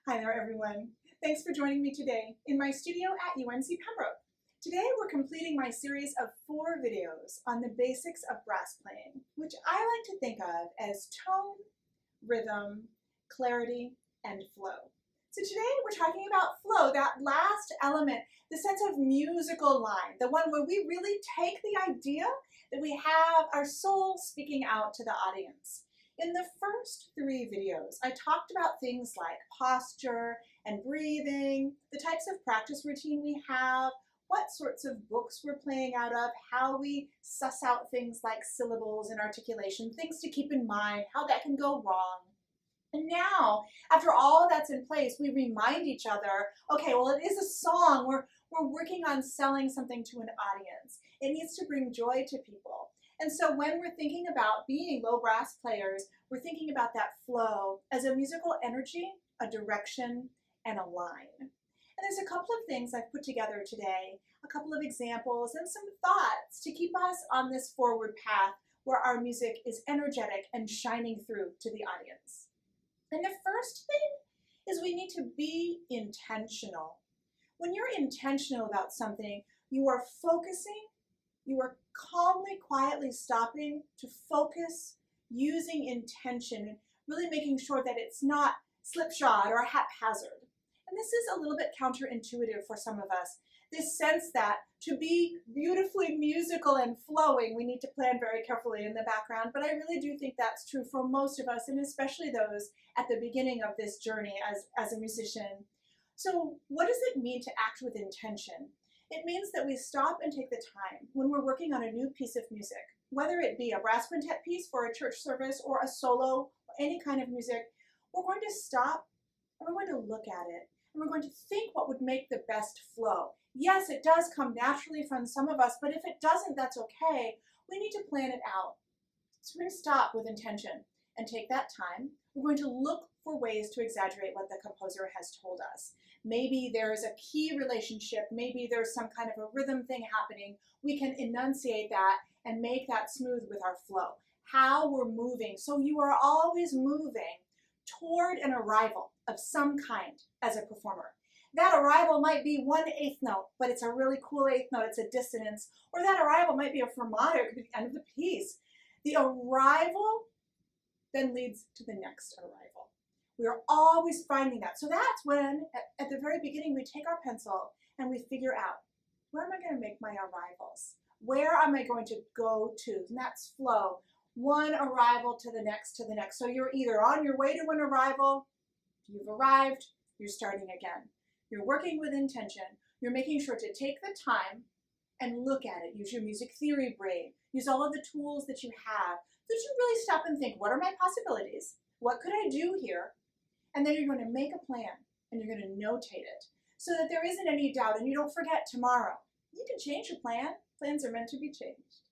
Hi there, everyone. Thanks for joining me today in my studio at UNC Pembroke. Today we're completing my series of 4 videos on the basics of brass playing, which I like to think of as tone, rhythm, clarity, and flow. So today we're talking about flow, that last element, the sense of musical line, the one where we really take the idea that we have our soul speaking out to the audience. In the first 3 videos, I talked about things like posture and breathing, the types of practice routine we have, what sorts of books we're playing out of, how we suss out things like syllables and articulation, things to keep in mind, how that can go wrong. And now, after all of that's in place, we remind each other, okay, well, it is a song. We're working on selling something to an audience. It needs to bring joy to people. And so when we're thinking about being low brass players, we're thinking about that flow as a musical energy, a direction, and a line. And there's a couple of things I've put together today, a couple of examples and some thoughts to keep us on this forward path where our music is energetic and shining through to the audience. And the first thing is we need to be intentional. When you're intentional about something, you are focusing, you are calmly, quietly stopping to focus, using intention, and really making sure that it's not slipshod or haphazard. And this is a little bit counterintuitive for some of us. This sense that to be beautifully musical and flowing, we need to plan very carefully in the background, but I really do think that's true for most of us, and especially those at the beginning of this journey as a musician. So what does it mean to act with intention? It means that we stop and take the time when we're working on a new piece of music, whether it be a brass quintet piece for a church service or a solo or any kind of music. We're going to stop and we're going to look at it and we're going to think what would make the best flow. Yes, it does come naturally from some of us, but if it doesn't, that's okay. We need to plan it out. So we're going to stop with intention and take that time. We're going to look for ways to exaggerate what the composer has told us. Maybe there's a key relationship, maybe there's some kind of a rhythm thing happening. We can enunciate that and make that smooth with our flow. How we're moving. So you are always moving toward an arrival of some kind as a performer. That arrival might be 1/8 note, but it's a really cool 8th note, it's a dissonance. Or that arrival might be a fermato, it could be the end of the piece. The arrival then leads to the next arrival. We are always finding that. So that's when, at the very beginning, we take our pencil and we figure out, where am I going to make my arrivals? Where am I going to go to? And that's flow. One arrival to the next, to the next. So you're either on your way to an arrival, you've arrived, you're starting again. You're working with intention. You're making sure to take the time and look at it. Use your music theory brain. Use all of the tools that you have. So that you really stop and think, what are my possibilities? What could I do here? And then you're going to make a plan and you're going to notate it so that there isn't any doubt and you don't forget tomorrow. You can change your plan. Plans are meant to be changed.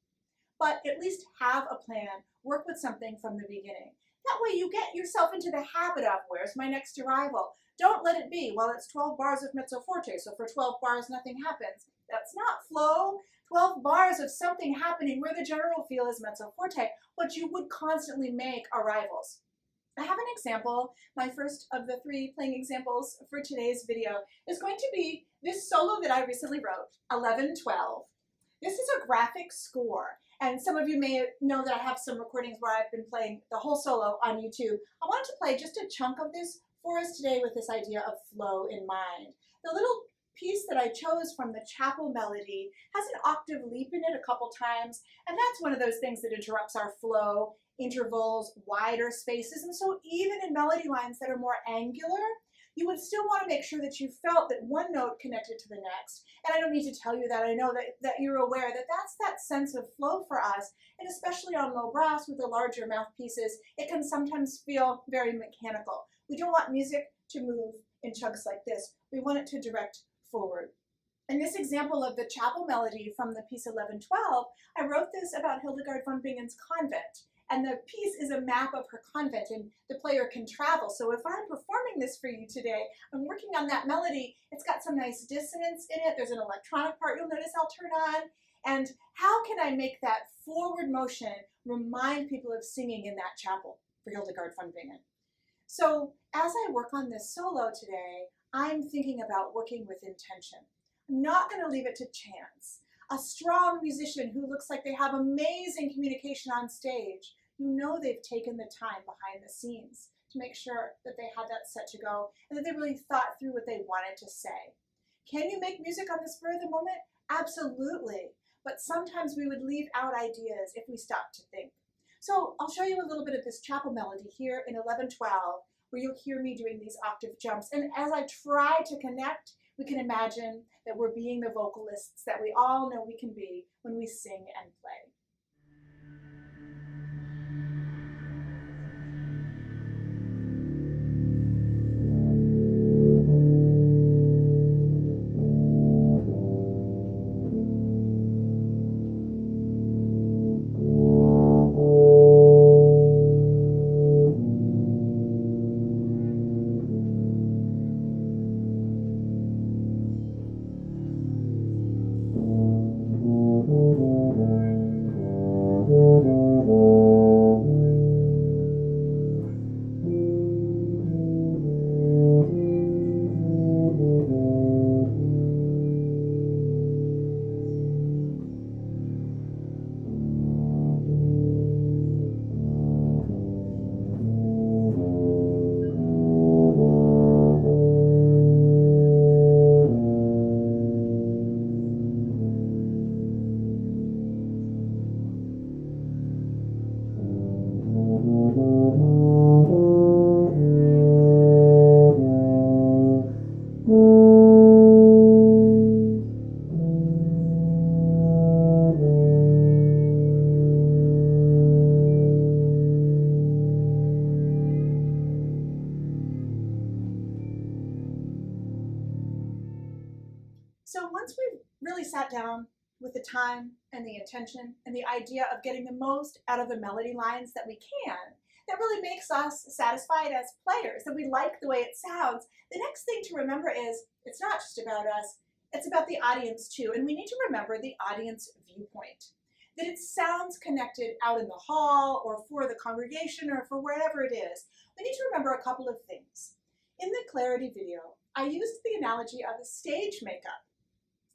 But at least have a plan. Work with something from the beginning. That way you get yourself into the habit of, where's my next arrival? Don't let it be, well, it's 12 bars of mezzo forte, so for 12 bars nothing happens. That's not flow. 12 bars of something happening where the general feel is mezzo forte, but you would constantly make arrivals. I have an example. My first of the 3 playing examples for today's video is going to be this solo that I recently wrote, 11-12. This is a graphic score, and some of you may know that I have some recordings where I've been playing the whole solo on YouTube. I wanted to play just a chunk of this for us today with this idea of flow in mind. The little piece that I chose from the chapel melody has an octave leap in it a couple times, and that's one of those things that interrupts our flow, intervals, wider spaces, and so even in melody lines that are more angular, you would still want to make sure that you felt that one note connected to the next. And I don't need to tell you that. I know that you're aware that that's that sense of flow for us, and especially on low brass with the larger mouthpieces, it can sometimes feel very mechanical. We don't want music to move in chunks like this. We want it to direct forward. In this example of the chapel melody from the piece 11-12, I wrote this about Hildegard von Bingen's convent. And the piece is a map of her convent, and the player can travel. So if I'm performing this for you today, I'm working on that melody. It's got some nice dissonance in it. There's an electronic part you'll notice I'll turn on. And how can I make that forward motion remind people of singing in that chapel for Hildegard von Bingen? So as I work on this solo today, I'm thinking about working with intention. I'm not going to leave it to chance. A strong musician who looks like they have amazing communication on stage, you know they've taken the time behind the scenes to make sure that they had that set to go and that they really thought through what they wanted to say. Can you make music on the spur of the moment? Absolutely. But sometimes we would leave out ideas if we stopped to think. So I'll show you a little bit of this chapel melody here in 11-12, where you'll hear me doing these octave jumps. And as I try to connect, we can imagine that we're being the vocalists that we all know we can be when we sing and play. So once we've really sat down with the time and the intention and the idea of getting the most out of the melody lines that we can, that really makes us satisfied as players, that we like the way it sounds, the next thing to remember is it's not just about us, it's about the audience too. And we need to remember the audience viewpoint, that it sounds connected out in the hall or for the congregation or for wherever it is. We need to remember a couple of things. In the Clarity video, I used the analogy of a stage makeup,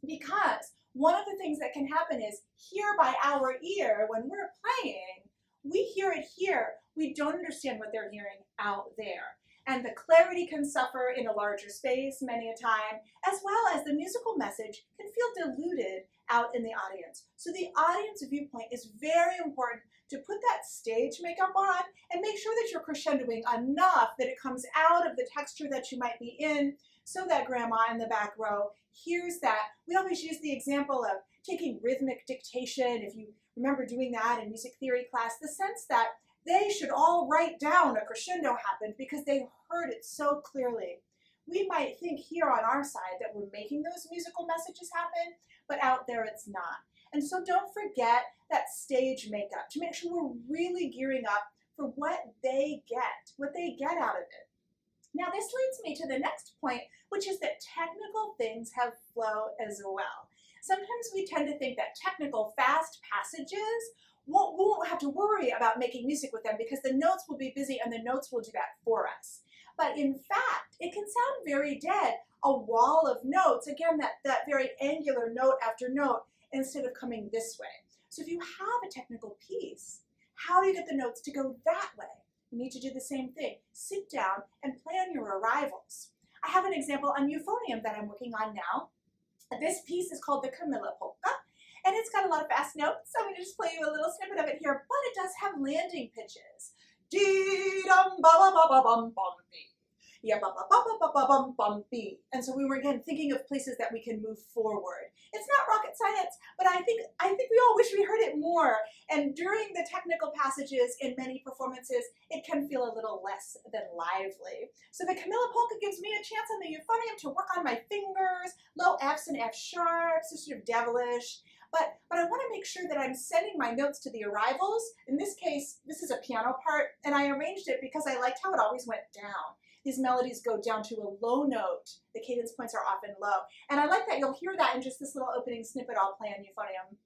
because one of the things that can happen is hear by our ear when we're playing, we hear it here, we don't understand what they're hearing out there. And the clarity can suffer in a larger space many a time, as well as the musical message can feel diluted out in the audience. So the audience viewpoint is very important to put that stage makeup on and make sure that you're crescendoing enough that it comes out of the texture that you might be in, so that grandma in the back row hears that. We always use the example of taking rhythmic dictation, if you remember doing that in music theory class, the sense that they should all write down a crescendo happened because they heard it so clearly. We might think here on our side that we're making those musical messages happen, but out there it's not. And so don't forget that stage makeup to make sure we're really gearing up for what they get out of it. Now this leads me to the next point, which is that technical things have flow as well. Sometimes we tend to think that technical fast passages we won't have to worry about making music with them because the notes will be busy and the notes will do that for us. But in fact, it can sound very dead, a wall of notes, again, that very angular note after note, instead of coming this way. So if you have a technical piece, how do you get the notes to go that way? You need to do the same thing. Sit down and plan your arrivals. I have an example on Euphonium that I'm working on now. This piece is called the Camilla Polka, and it's got a lot of fast notes. So I'm going to just play you a little snippet of it here, but it does have landing pitches. Dee-dum-ba-ba-ba-ba-bum-bum-bee. Yeah, ba-ba-ba-ba-ba-bum-bum-bee. And so we were again thinking of places that we can move forward. It's not rocket science, but I think we all wish we heard it more. And during the technical passages in many performances, it can feel a little less than lively. So the Camilla Polka gives me a chance on the Euphonium to work on my fingers, low Fs and F sharps, so sort of devilish. But I want to make sure that I'm sending my notes to the arrivals. In this case, this is a piano part, and I arranged it because I liked how it always went down. These melodies go down to a low note. The cadence points are often low. And I like that you'll hear that in just this little opening snippet I'll play on Euphonium.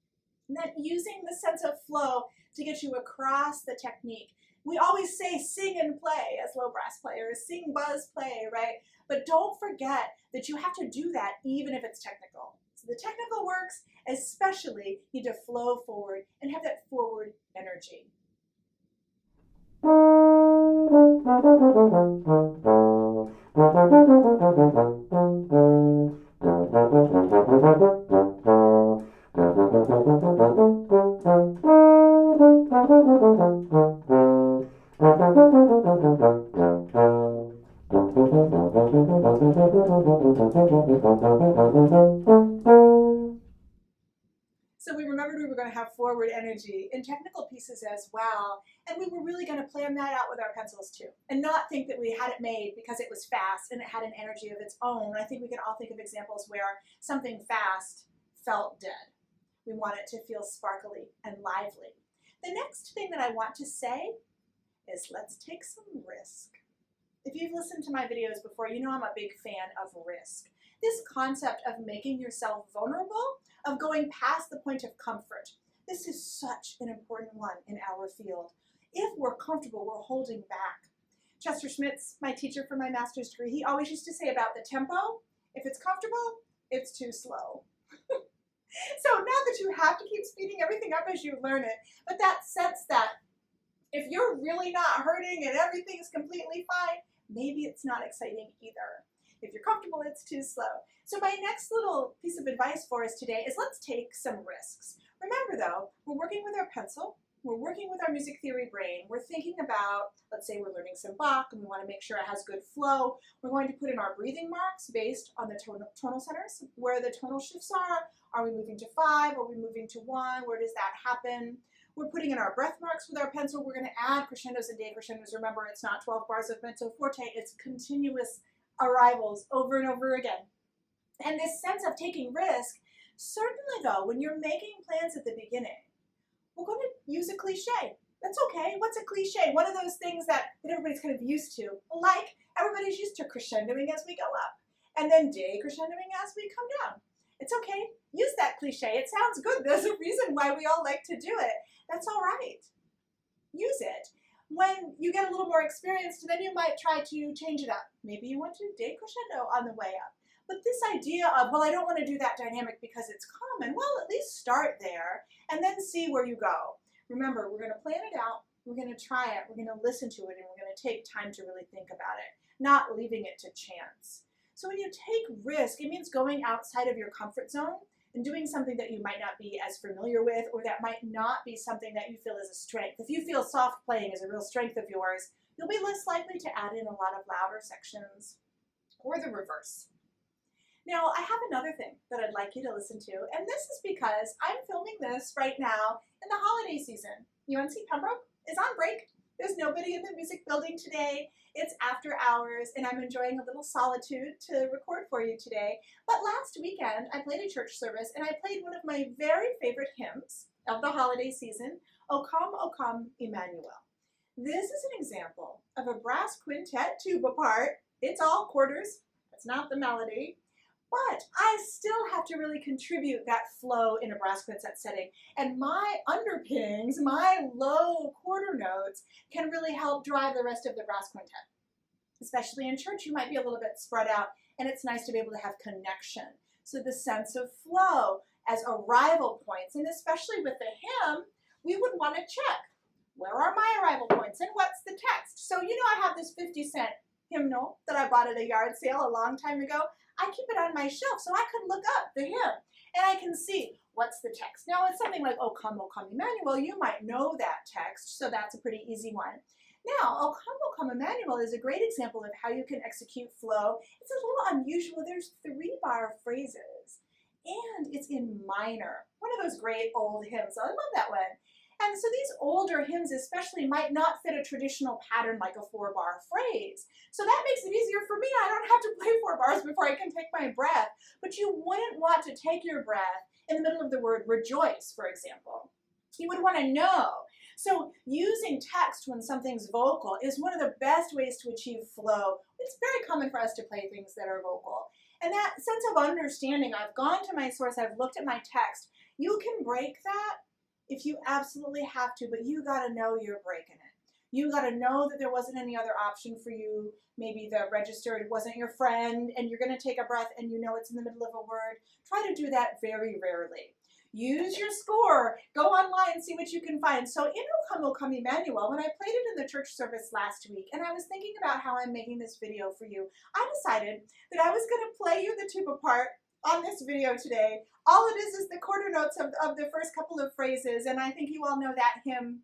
And then using the sense of flow to get you across the technique, We always say sing and play as low brass players, sing, buzz, play, right? But don't forget that you have to do that even if it's technical. So the technical works especially need to flow forward and have that forward energy. So we remembered we were going to have forward energy in technical pieces as well, and we were really going to plan that out with our pencils too, and not think that we had it made because it was fast and it had an energy of its own. I think we can all think of examples where something fast felt dead. We want it to feel sparkly and lively. The next thing that I want to say is let's take some risk. If you've listened to my videos before, you know I'm a big fan of risk. This concept of making yourself vulnerable, of going past the point of comfort. This is such an important one in our field. If we're comfortable, we're holding back. Chester Schmitz, my teacher for my master's degree, he always used to say about the tempo, if it's comfortable, it's too slow. So not that you have to keep speeding everything up as you learn it, but that sense that if you're really not hurting and everything's completely fine, maybe it's not exciting either. If you're comfortable, it's too slow. So my next little piece of advice for us today is let's take some risks. Remember though, we're working with our pencil, we're working with our music theory brain, we're thinking about, let's say we're learning some Bach and we want to make sure it has good flow. We're going to put in our breathing marks based on the tonal centers, where the tonal shifts are. Are we moving to 5? Are we moving to 1? Where does that happen? We're putting in our breath marks with our pencil. We're going to add crescendos and decrescendos. Remember, it's not 12 bars of mezzo forte, it's continuous arrivals over and over again. And this sense of taking risk, certainly though, when you're making plans at the beginning, we're going to use a cliche. That's okay. What's a cliche? One of those things that everybody's kind of used to. Like everybody's used to crescendoing as we go up and then decrescendoing as we come down. It's okay. Use that cliche. It sounds good. There's a reason why we all like to do it. That's all right. Use it. When you get a little more experienced, then you might try to change it up. Maybe you want to decrescendo on the way up. But this idea of, well, I don't want to do that dynamic because it's common, well, at least start there and then see where you go. Remember, we're going to plan it out, we're going to try it, we're going to listen to it, and we're going to take time to really think about it, not leaving it to chance. So when you take risk, it means going outside of your comfort zone and doing something that you might not be as familiar with, or that might not be something that you feel is a strength. If you feel soft playing is a real strength of yours, you'll be less likely to add in a lot of louder sections, or the reverse. Now, I have another thing that I'd like you to listen to, and this is because I'm filming this right now in the holiday season. UNC Pembroke is on break. There's nobody in the music building today. It's after hours, and I'm enjoying a little solitude to record for you today. But last weekend, I played a church service, and I played one of my very favorite hymns of the holiday season, O Come, Emmanuel. This is an example of a brass quintet tuba part. It's all quarters. That's not the melody. But I still have to really contribute that flow in a brass quintet setting. And my underpinnings, my low quarter notes, can really help drive the rest of the brass quintet. Especially in church, you might be a little bit spread out, and it's nice to be able to have connection. So the sense of flow as arrival points, and especially with the hymn, we would want to check, where are my arrival points and what's the text? So you know I have this 50-cent hymnal that I bought at a yard sale a long time ago. I keep it on my shelf so I can look up the hymn and I can see what's the text. Now it's something like, O come, Emmanuel. You might know that text, so that's a pretty easy one. Now, O come, Emmanuel is a great example of how you can execute flow. It's a little unusual. There's 3-bar phrases and it's in minor. One of those great old hymns. I love that one. And so these older hymns especially might not fit a traditional pattern like a 4-bar phrase. So that makes it easier for me. I don't have to play 4 bars before I can take my breath. But you wouldn't want to take your breath in the middle of the word rejoice, for example. You would want to know. So using text when something's vocal is one of the best ways to achieve flow. It's very common for us to play things that are vocal. And that sense of understanding, I've gone to my source, I've looked at my text. You can break that if you absolutely have to, but you got to know you're breaking it. You got to know that there wasn't any other option for you. Maybe the registered wasn't your friend and you're going to take a breath and you know it's in the middle of a word. Try to do that very rarely. Use your score. Go online and see what you can find. So in O Come, O Come Emmanuel, when I played it in the church service last week, and I was thinking about how I'm making this video for you, I decided that I was going to play you the tuba part on this video today. All it is the quarter notes of the first couple of phrases, and I think you all know that hymn.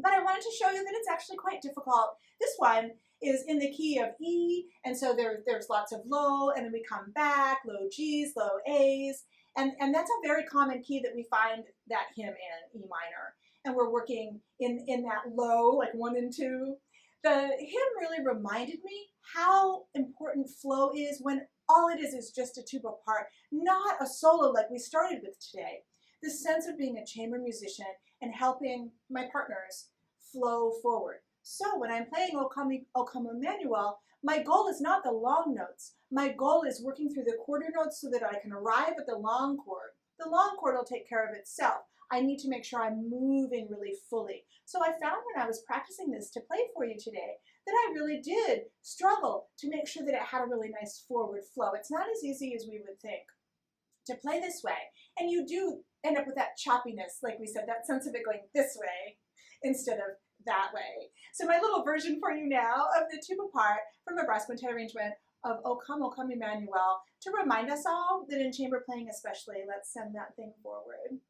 But I wanted to show you that it's actually quite difficult. This one is in the key of E, and so there's lots of low, and then we come back, low G's, low A's, and that's a very common key that we find that hymn in, E minor. And we're working in that low, like 1 and 2. The hymn really reminded me how important flow is when all it is just a tuba part, not a solo like we started with today. The sense of being a chamber musician and helping my partners flow forward. So when I'm playing O Come Emmanuel, my goal is not the long notes. My goal is working through the quarter notes so that I can arrive at the long chord. The long chord will take care of itself. I need to make sure I'm moving really fully. So I found when I was practicing this to play for you today that I really did struggle to make sure that it had a really nice forward flow. It's not as easy as we would think to play this way. And you do end up with that choppiness, like we said, that sense of it going this way instead of that way. So my little version for you now of the tuba part from a brass quintet arrangement of O Come Emmanuel, to remind us all that in chamber playing especially, let's send that thing forward.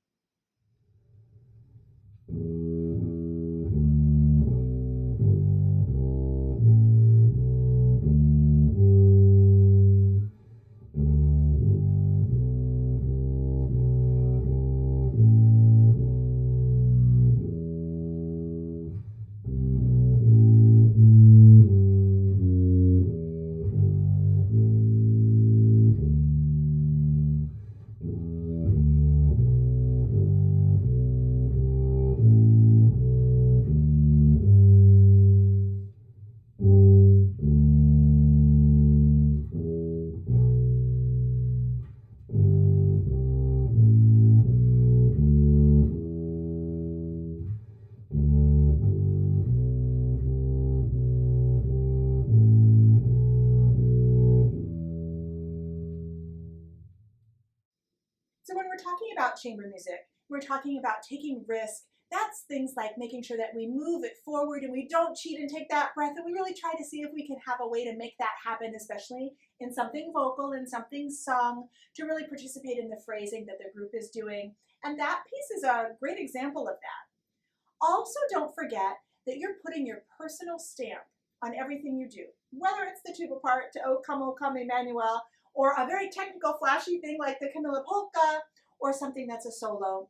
So when we're talking about chamber music, we're talking about taking risk. That's things like making sure that we move it forward and we don't cheat and take that breath, and we really try to see if we can have a way to make that happen, especially in something vocal and something sung, to really participate in the phrasing that the group is doing. And that piece is a great example of that. Also, don't forget that you're putting your personal stamp on everything you do, whether it's the tuba part to O Come Emmanuel, or a very technical flashy thing like the Camilla Polka, or something that's a solo.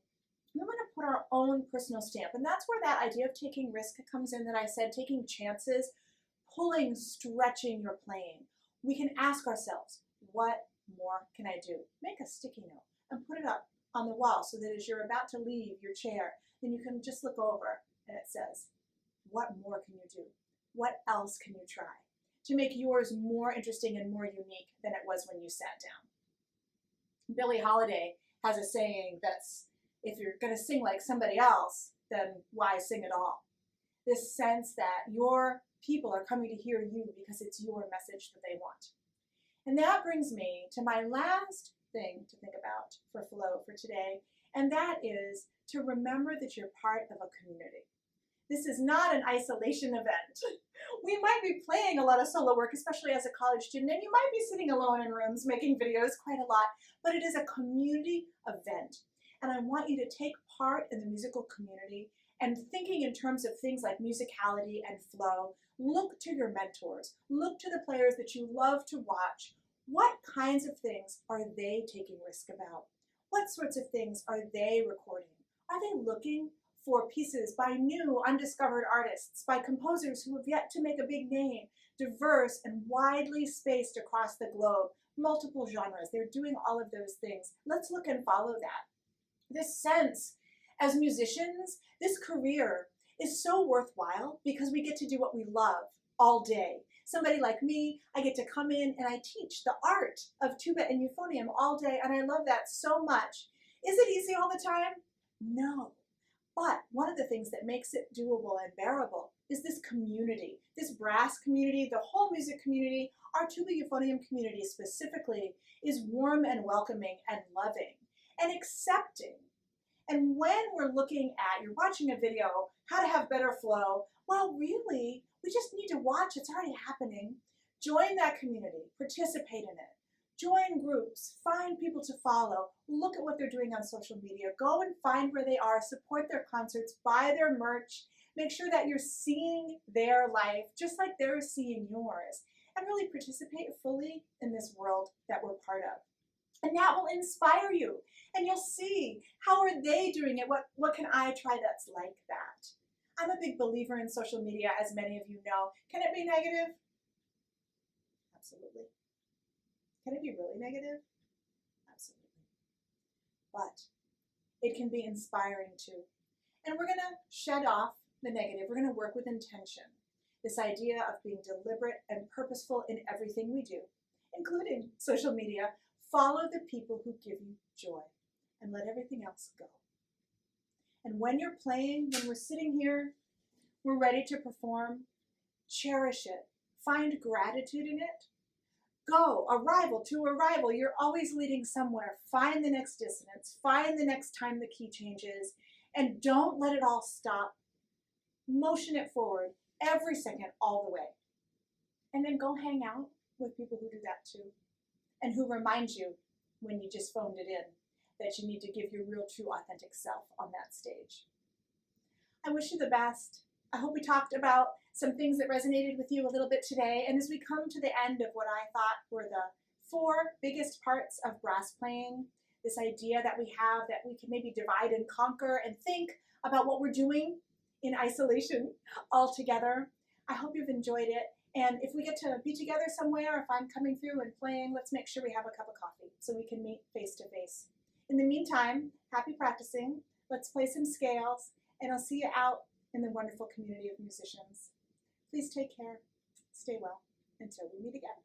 We want to put our own personal stamp, and that's where that idea of taking risk comes in that I said, taking chances, pulling, stretching your playing. We can ask ourselves, what more can I do? Make a sticky note and put it up on the wall so that as you're about to leave your chair, then you can just look over and it says, what more can you do? What else can you try to make yours more interesting and more unique than it was when you sat down? Billie Holiday has a saying that's, if you're going to sing like somebody else, then why sing at all? This sense that your people are coming to hear you because it's your message that they want. And that brings me to my last thing to think about for flow for today, and that is to remember that you're part of a community. This is not an isolation event. We might be playing a lot of solo work, especially as a college student, and you might be sitting alone in rooms making videos quite a lot, but it is a community event. And I want you to take part in the musical community and thinking in terms of things like musicality and flow. Look to your mentors. Look to the players that you love to watch. What kinds of things are they taking risk about? What sorts of things are they recording? Are they looking for pieces by new, undiscovered artists, by composers who have yet to make a big name, diverse and widely spaced across the globe, multiple genres? They're doing all of those things. Let's look and follow that. This sense, as musicians, this career is so worthwhile because we get to do what we love all day. Somebody like me, I get to come in and I teach the art of tuba and euphonium all day, and I love that so much. Is it easy all the time? No. But one of the things that makes it doable and bearable is this community, this brass community, the whole music community, our tuba euphonium community specifically, is warm and welcoming and loving and accepting. And when we're looking at, you're watching a video, how to have better flow, well, really, we just need to watch, it's already happening. Join that community, participate in it. Join groups, find people to follow, look at what they're doing on social media, go and find where they are, support their concerts, buy their merch, make sure that you're seeing their life just like they're seeing yours, and really participate fully in this world that we're part of. And that will inspire you, and you'll see, how are they doing it? What can I try that's like that? I'm a big believer in social media, as many of you know. Can it be negative? Absolutely. Can it be really negative? Absolutely. But it can be inspiring too. And we're going to shed off the negative. We're going to work with intention. This idea of being deliberate and purposeful in everything we do, including social media. Follow the people who give you joy and let everything else go. And when you're playing, when we're sitting here, we're ready to perform, cherish it. Find gratitude in it. Go, arrival to arrival. You're always leading somewhere. Find the next dissonance. Find the next time the key changes. And don't let it all stop. Motion it forward every second, all the way. And then go hang out with people who do that too. And who remind you when you just phoned it in that you need to give your real, true, authentic self on that stage. I wish you the best. I hope we talked about some things that resonated with you a little bit today. And as we come to the end of what I thought were the 4 biggest parts of brass playing, this idea that we have that we can maybe divide and conquer and think about what we're doing in isolation all together. I hope you've enjoyed it. And if we get to be together somewhere, if I'm coming through and playing, let's make sure we have a cup of coffee so we can meet face to face. In the meantime, happy practicing. Let's play some scales, and I'll see you out in the wonderful community of musicians. Please take care, stay well, until we meet again.